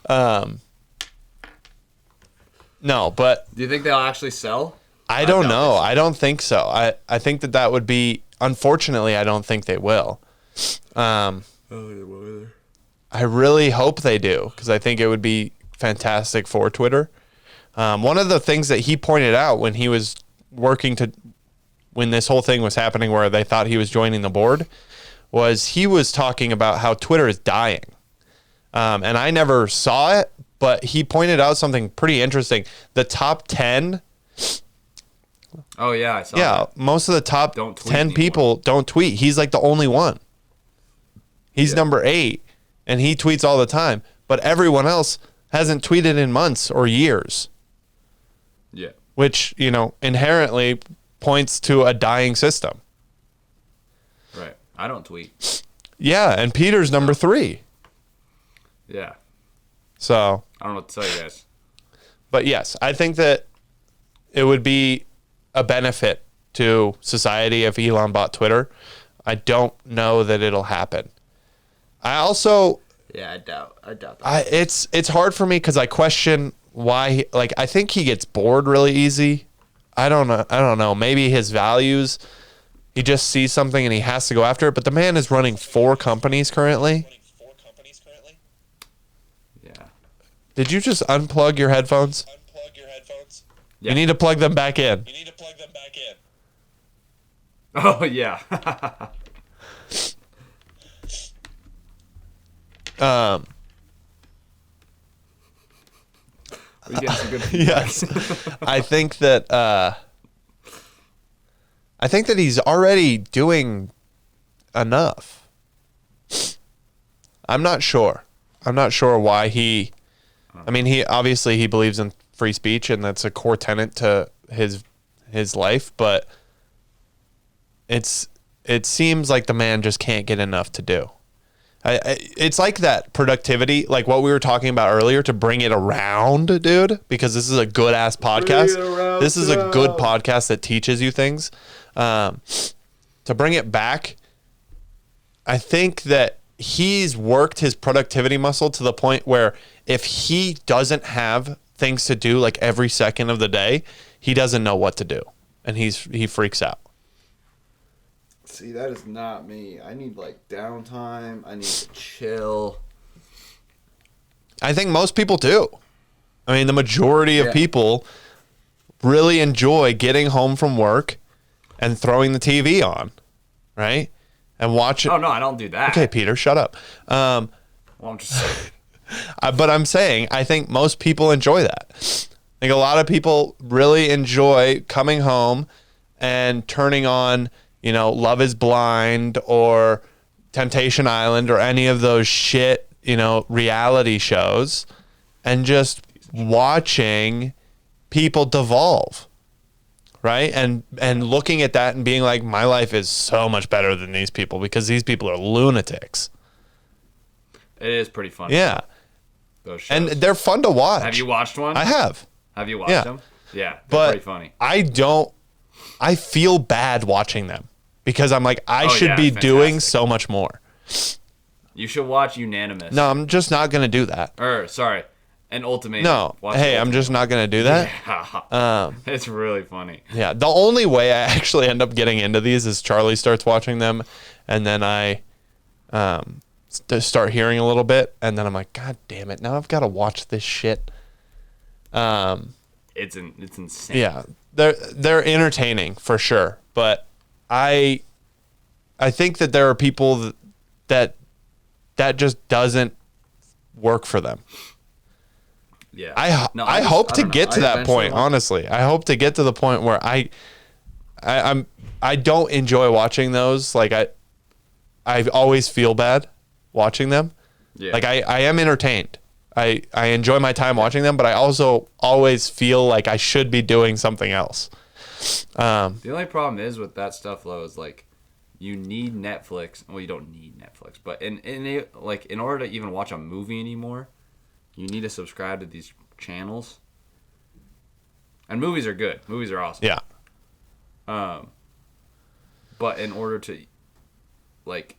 daddy. No, but do you think they'll actually sell? I don't know. I don't think so. I think that would be, unfortunately, I don't think they will. I really hope they do, because I think it would be fantastic for Twitter. One of the things that he pointed out when he was when this whole thing was happening where they thought he was joining the board, was he was talking about how Twitter is dying. And I never saw it, but he pointed out something pretty interesting. The top 10... Oh, yeah, I saw that. Most of the top 10 people don't tweet. He's like the only one. He's number 8, and he tweets all the time. But everyone else hasn't tweeted in months or years. Yeah. Which, inherently points to a dying system. Right. I don't tweet. Yeah, and Peter's number 3. Yeah. So. I don't know what to tell you guys. But yes, I think that it would be a benefit to society if Elon bought Twitter. I don't know that it'll happen. I also... Yeah, I doubt that. It's hard for me because I question why. I think he gets bored really easy. I don't know. Maybe his values. He just sees something and he has to go after it. But the man is running 4 companies currently. Yeah. Did you just unplug your headphones? Yeah. You need to plug them back in. Oh yeah. We get some good feedback. Yes. I think that he's already doing enough. I'm not sure why he obviously he believes in free speech, and that's a core tenet to his life, but it seems like the man just can't get enough to do. It's like that productivity, like what we were talking about earlier, to bring it around, dude, because this is a good ass podcast. This is a good podcast that teaches you things. To bring it back, I think that he's worked his productivity muscle to the point where if he doesn't have things to do like every second of the day, he doesn't know what to do, and he freaks out. See, that is not me. I need downtime. I need to chill. I think most people do. I mean, the majority of people really enjoy getting home from work and throwing the TV on, right? And watching. Oh, no, I don't do that. Okay, Peter, shut up. Well, I'm just saying. But I'm saying I think most people enjoy that. I think a lot of people really enjoy coming home and turning on, Love is Blind or Temptation Island or any of those shit, reality shows, and just watching people devolve, right? And looking at that and being like, my life is so much better than these people because these people are lunatics. It is pretty funny. Yeah. Those shows. And they're fun to watch. Have you watched one? I have. Have you watched them? Yeah, they're pretty funny. I feel bad watching them because I'm like, I should be doing so much more. You should watch Unanimous. No, I'm just not gonna do that. Sorry, an Ultimatum. No, Watch hey, the I'm just not gonna do that. Yeah. It's really funny. Yeah, the only way I actually end up getting into these is Charlie starts watching them, and then I start hearing a little bit, and then I'm like, God damn it! Now I've got to watch this shit. It's insane. Yeah, they're entertaining for sure, but I think that there are people that just doesn't work for them. Yeah. I hope to get to that point. Honestly, I hope to get to the point where I don't enjoy watching those. Like I always feel bad watching them. Yeah. Like I am entertained. I enjoy my time watching them, but I also always feel like I should be doing something else. The only problem is with that stuff, though, is like you need Netflix. Well, you don't need Netflix, but in order to even watch a movie anymore, you need to subscribe to these channels. And movies are good. Movies are awesome. Yeah. But in order to, like,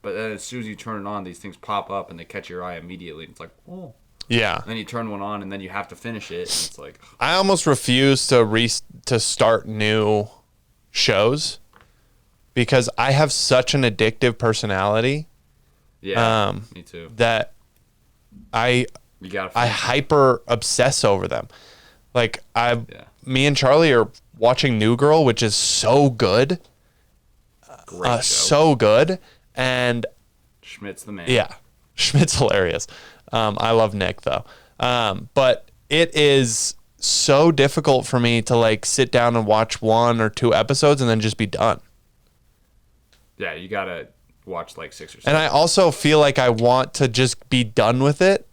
but then as soon as you turn it on, these things pop up and they catch your eye immediately. And it's like, oh. Yeah. And then you turn one on and then you have to finish it. And it's like, I almost refuse to start new shows because I have such an addictive personality. yeah, me too. That I hyper obsess over them. Like me and Charlie are watching New Girl, which is so good. Great show. So good. And Schmidt's the man. yeah, Schmidt's hilarious. I love Nick though. But it is so difficult for me to like sit down and watch 1 or 2 episodes and then just be done. Yeah, you gotta watch like 6 or 7. And I also feel like I want to just be done with it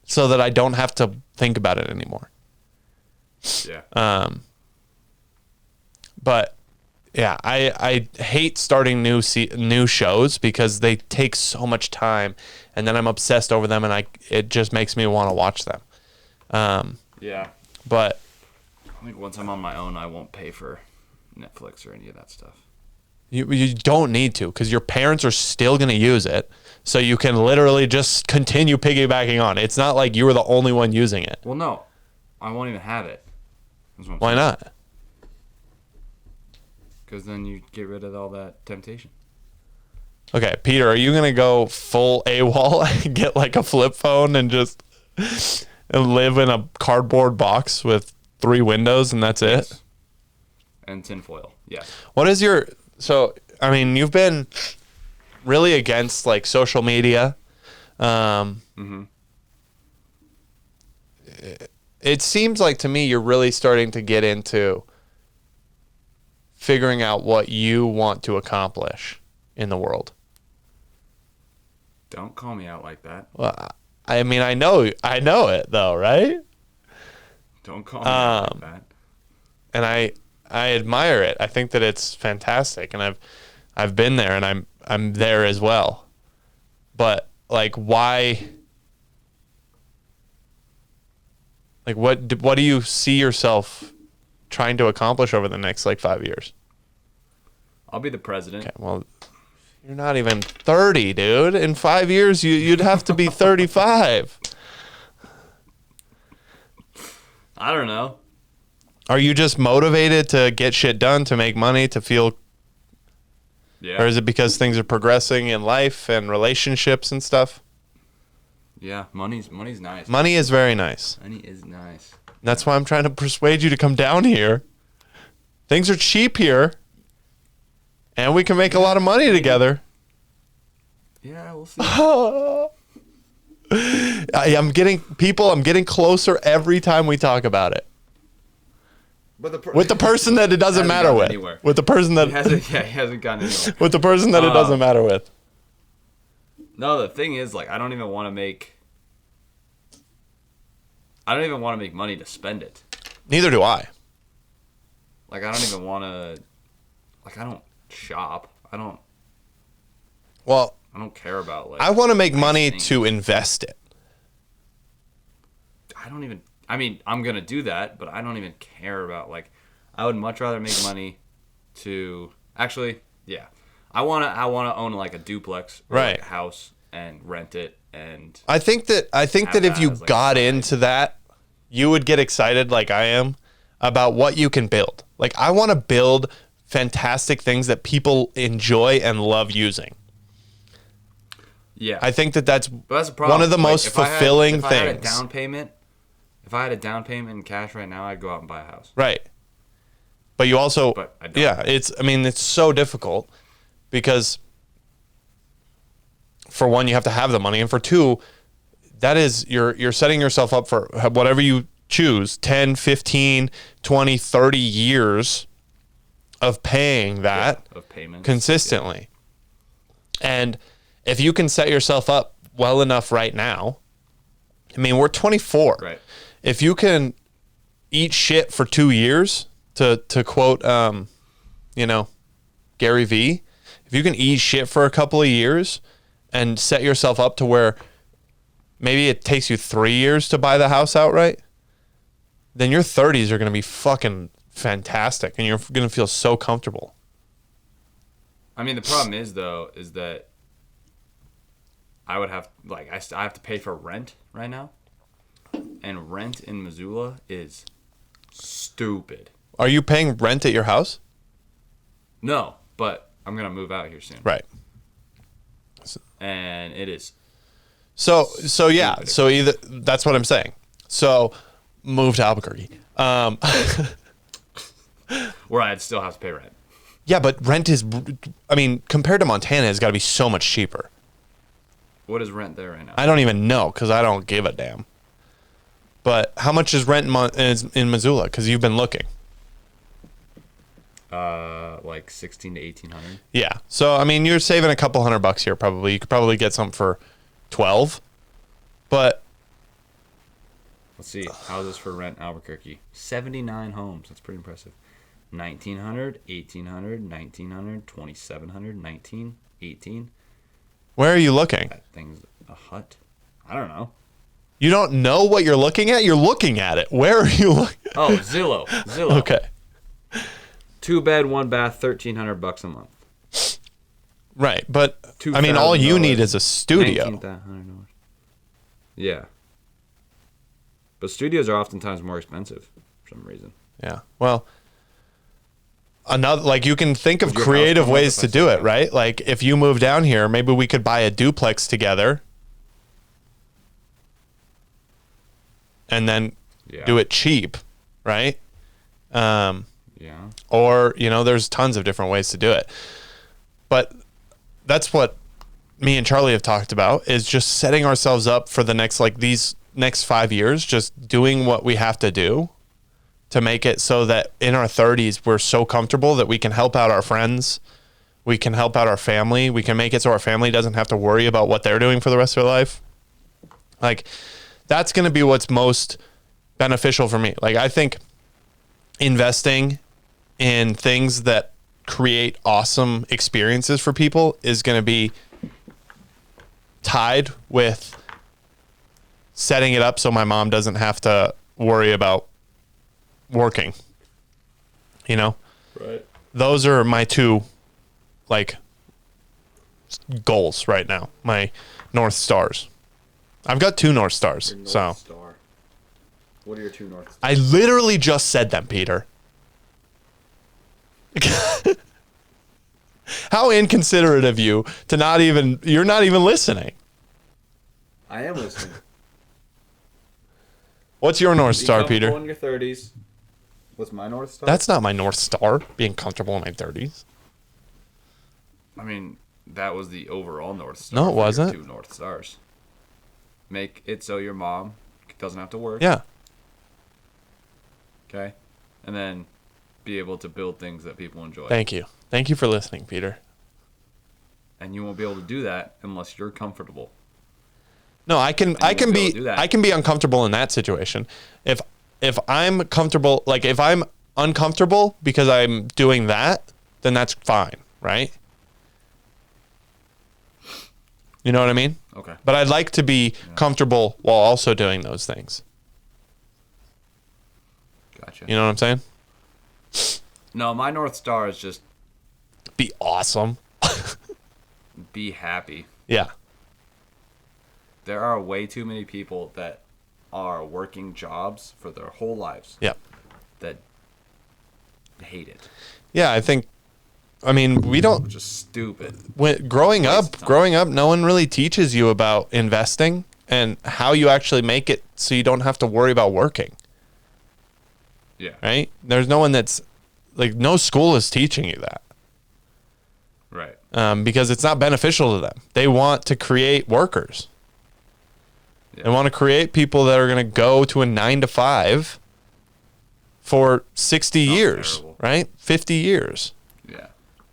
so that I don't have to think about it anymore. Yeah. But yeah, I hate starting new shows because they take so much time, and then I'm obsessed over them, and it just makes me want to watch them. Yeah. But I think once I'm on my own, I won't pay for Netflix or any of that stuff. you don't need to because your parents are still going to use it, so you can literally just continue piggybacking on. It's not like you were the only one using it. Well, no, I won't even have it. Why not? Because then you get rid of all that temptation. Okay, Peter, are you going to go full AWOL and get like a flip phone and just live in a cardboard box with 3 windows and that's it? And tinfoil, yeah. What is your... So, I mean, you've been really against like social media. It seems like to me you're really starting to get into figuring out what you want to accomplish in the world. Don't call me out like that. Well, I mean, I know it though, right? Don't call me out like that. And I admire it. I think that it's fantastic, and I've been there, and I'm there as well. But like, why? Like, what do you see yourself trying to accomplish over the next like 5 years? I'll be the president. Okay, well, you're not even 30, dude. In 5 years, you'd have to be 35. I don't know. Are you just motivated to get shit done, to make money, to feel? Yeah. Or is it because things are progressing in life and relationships and stuff? Yeah, money's nice. Money is very nice. Money is nice. That's why I'm trying to persuade you to come down here. Things are cheap here, and we can make a lot of money together. Yeah, we'll see. I'm getting closer every time we talk about it. With the person that it doesn't matter with. Anywhere. With the person that he hasn't gotten anywhere. with the person that it doesn't matter with. No, the thing is, like, I don't even want to make money to spend it. Neither do I. Like, I don't even want to. Like, I don't shop. Well, I don't care about like. I want to make money things. to invest it. I mean, I'm gonna do that, but I don't even care about like. I would much rather make money to actually, yeah. I wanna own like a duplex, or Right. like a house and rent it and I think that if you as, like, a got side. into that, you would get excited like I am about what you can build. Like I want to build fantastic things that people enjoy and love using. Yeah. I think that that's But that's the problem. one of the Like, most if I had- fulfilling if I had a things. down payment, if I had a down payment in cash right now, I'd go out and buy a house. Right. But you also, But I don't. yeah, it's so difficult because for one, you have to have the money. And for two, that is, you're setting yourself up for whatever you choose, 10, 15, 20, 30 years of paying that Of payments. consistently. And if you can set yourself up well enough right now, I mean, we're 24. Right. If you can eat shit for 2 years, to quote, Gary V, if you can eat shit for a couple of years and set yourself up to where maybe it takes you 3 years to buy the house outright, then your 30s are going to be fucking fantastic and you're going to feel so comfortable. I mean, the problem is that I would have I have to pay for rent right now, and rent in Missoula is stupid. Are you paying rent at your house? No, but I'm gonna move out here soon, Right. and it is So yeah. So either that's what I'm saying. So move to Albuquerque. where I'd still have to pay rent. Yeah, but rent is, I mean, compared to Montana, it's got to be so much cheaper. What is rent there right now? I don't even know because I don't give a damn. But how much is rent in Missoula? Because you've been looking. Like 16 to 1800. Yeah. So I mean, you're saving a couple $100 here probably. You could probably get something for 12. But Let's see, houses for rent Albuquerque. 79 homes. That's pretty impressive. 1900, 1800, 1900, 2700, 19, 18. where are you looking? That thing's a hut. I don't know. You don't know what you're looking at? You're looking at it. Where are you looking? Oh, Zillow. Zillow. Okay. 2 bed, 1 bath, $1,300 a month. Right. But I mean, all you $2,000. need is a studio. $19,100. Yeah. But studios are oftentimes more expensive for some reason. Yeah. Well, another, like, you can think of Would your creative house come up ways if I to do said it, right? Like if you move down here, maybe we could buy a duplex together and then Yeah. do it cheap, right? Yeah. Or, there's tons of different ways to do it. But that's what me and Charlie have talked about, is just setting ourselves up for the these next 5 years, just doing what we have to do to make it so that in our 30s, we're so comfortable that we can help out our friends. We can help out our family. We can make it so our family doesn't have to worry about what they're doing for the rest of their life. Like, that's going to be what's most beneficial for me. Like, I think investing in things that create awesome experiences for people is going to be tied with setting it up so my mom doesn't have to worry about working. Right. Those are my two goals right now, my North Stars. I've got 2 North Stars. So Star. What are your 2 North Stars? I literally just said them, Peter. How inconsiderate of you to you're not even listening. I am listening. What's your North Star, Be comfortable Peter? in your 30s. What's my North Star? That's not my North Star, being comfortable in my 30s. I mean, that was the overall North Star. No, it for your wasn't. 2 North Stars. Make it so your mom doesn't have to work. Yeah. Okay? And then be able to build things that people enjoy. Thank you. Thank you for listening, Peter. And you won't be able to do that unless you're comfortable. No, I can you won't be able to do that. I can be uncomfortable in that situation. If I'm comfortable, like if I'm uncomfortable because I'm doing that, then that's fine, right? You know what I mean? Okay. But I'd like to be comfortable while also doing those things. Gotcha. You know what I'm saying? No, my North Star is just Be awesome. be happy. Yeah. there are way too many people that are working jobs for their whole lives. Yeah. That hate it. Yeah, I mean, we don't. Which is stupid. Growing up, no one really teaches you about investing and how you actually make it so you don't have to worry about working. Yeah. Right? There's no one that's like, no school is teaching you that. Right. Because it's not beneficial to them. They want to create workers. Yeah. They want to create people that are going to go to a 9 to 5 for 60 years, terrible. right? 50 years. Yeah.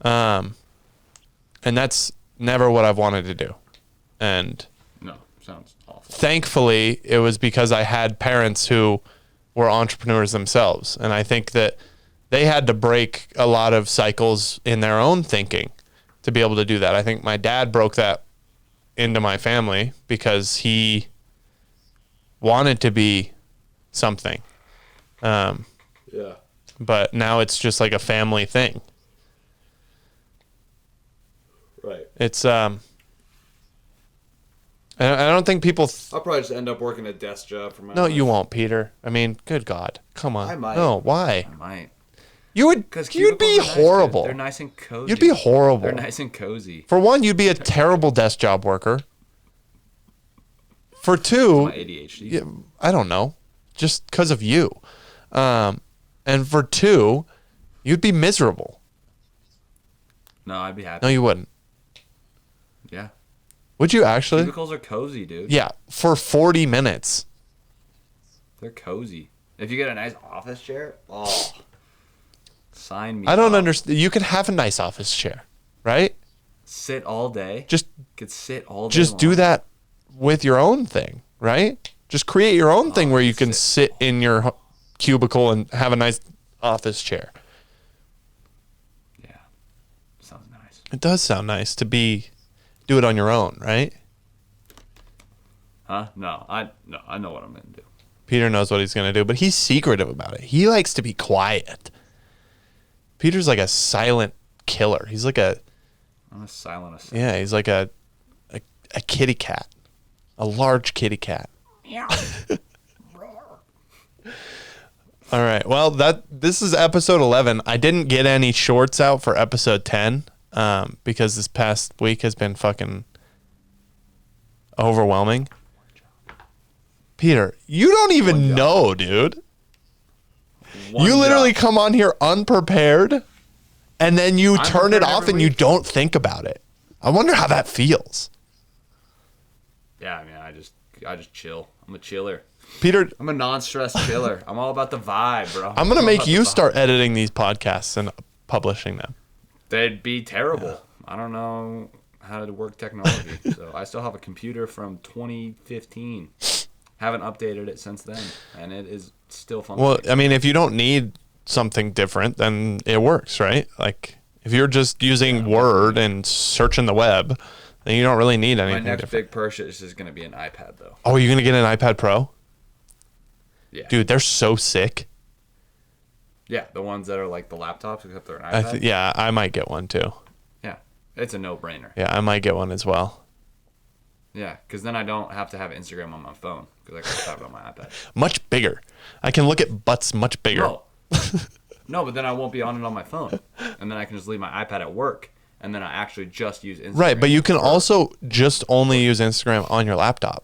And that's never what I've wanted to do. And No, sounds awful. thankfully, it was because I had parents who were entrepreneurs themselves. And I think that they had to break a lot of cycles in their own thinking to be able to do that. I think my dad broke that into my family because he wanted to be something. Yeah. But now it's just like a family thing. Right. It's I don't think people I'll probably just end up working a desk job for my No, life. you won't, Peter. I mean, good God. Come on. I might. No, why? I might. You'd be horrible. They're nice and cozy. You'd be horrible. They're nice and cozy. For one, you'd be a terrible desk job worker. For two, My ADHD. yeah, I don't know, just because of you. And for two, you'd be miserable. No, I'd be happy. No, you wouldn't. Yeah. Would you actually? Cubicles are cozy, dude. Yeah, for 40 minutes. They're cozy. If you get a nice office chair, oh, sign me I don't up. understand. You could have a nice office chair, right? Sit all day. Just Could sit all day just do long. that with your own thing, right? Just create your own thing where you can sit in your cubicle and have a nice office chair. Yeah. Sounds nice. It does sound nice to do it on your own, right? Huh? No, I know what I'm gonna do. Peter knows what he's going to do, but he's secretive about it. He likes to be quiet. Peter's like a silent killer. He's like I'm a silent assassin. yeah, he's like a kitty cat. A large kitty cat. Yeah. All right. Well, this is episode 11. I didn't get any shorts out for episode 10 because this past week has been fucking overwhelming. Peter, you don't even know, dude. You literally come on here unprepared and then you turn it off and you don't think about it. I wonder how that feels. Yeah, I mean, I just chill. I'm a chiller. Peter, I'm a non-stress chiller. I'm all about the vibe, bro. I'm going to make you vibe. start editing these podcasts and publishing them. They'd be terrible. I don't know how to work technology. So I still have a computer from 2015. Haven't updated it since then, and it is still functioning. Well, I mean, if you don't need something different, then it works, right? Like, if you're just using Word and searching the web, then you don't really need anything My next different. big purchase is going to be an iPad, though. Oh, are you going to get an iPad Pro? Yeah. Dude, they're so sick. Yeah, the ones that are like the laptops, except they're an iPad. Yeah, I might get one too. Yeah, it's a no-brainer. Yeah, I might get one as well. Yeah, because then I don't have to have Instagram on my phone, because I can just have it on my iPad. Much bigger. I can look at butts much bigger. No. No, but then I won't be on it on my phone. And then I can just leave my iPad at work, and then I actually just use Instagram. Right, but you can also just only use Instagram on your laptop.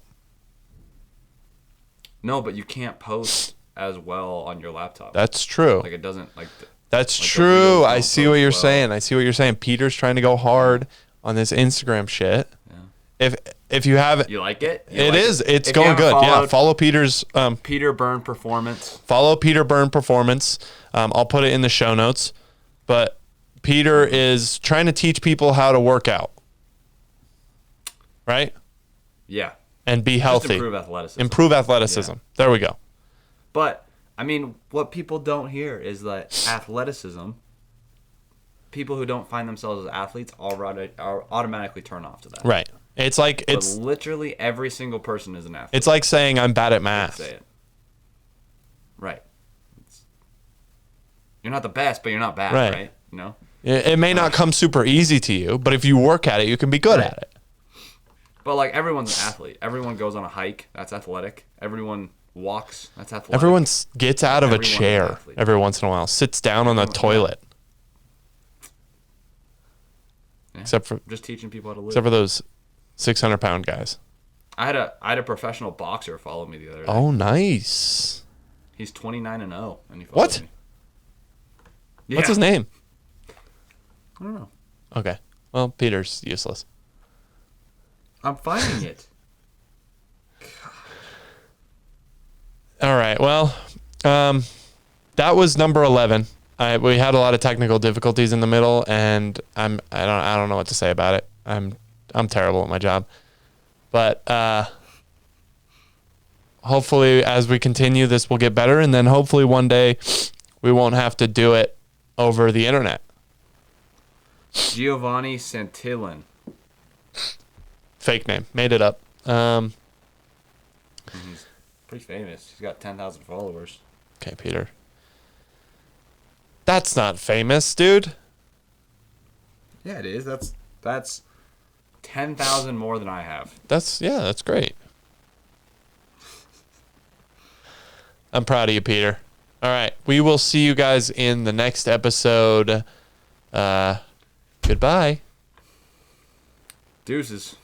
No, but you can't post as well on your laptop. That's true. Like, it doesn't, like... That's like true. the I videos see don't what you're post saying. I see what you're saying. Peter's trying to go hard on this Instagram shit. Yeah. If you have You like it? it is. It's If you going haven't good. Yeah, followed follow Peter's Peter Byrne Performance. follow Peter Byrne Performance. I'll put it in the show notes. But Peter is trying to teach people how to work out. Right? Yeah. And be Just healthy. improve athleticism. Yeah. There we go. But, I mean, what people don't hear is that athleticism, people who don't find themselves as athletes are automatically turn off to that. Right. It's like But literally every single person is an athlete. it's like saying I'm bad at math. Say it. Right. You're not the best, but you're not bad, Right. right? You know? It may not come super easy to you, but if you work at it, you can be good Right. at it. But like everyone's an athlete. Everyone goes on a hike. That's athletic. Everyone walks. That's athletic. Everyone gets out of a Everyone's an chair athlete. every once in a while, sits down on the toilet. Yeah. Except for just teaching people how to live. Except for those 600-pound guys. I had a professional boxer follow me the other day. Oh, nice. He's 29-0, and he followed What? me. Yeah. What's his name? I don't know. Okay. Well, Peter's useless. I'm finding it. All right. Well, that was number 11. We had a lot of technical difficulties in the middle, and I don't know what to say about it. I'm terrible at my job, but hopefully, as we continue, this will get better, and then hopefully one day we won't have to do it over the internet. Giovanni Santillan. Fake name, made it up. He's pretty famous. He's got 10,000 followers. Okay, Peter. That's not famous, dude. Yeah, it is. That's 10,000 more than I have. That's great. I'm proud of you, Peter. All right, we will see you guys in the next episode. Goodbye. Deuces.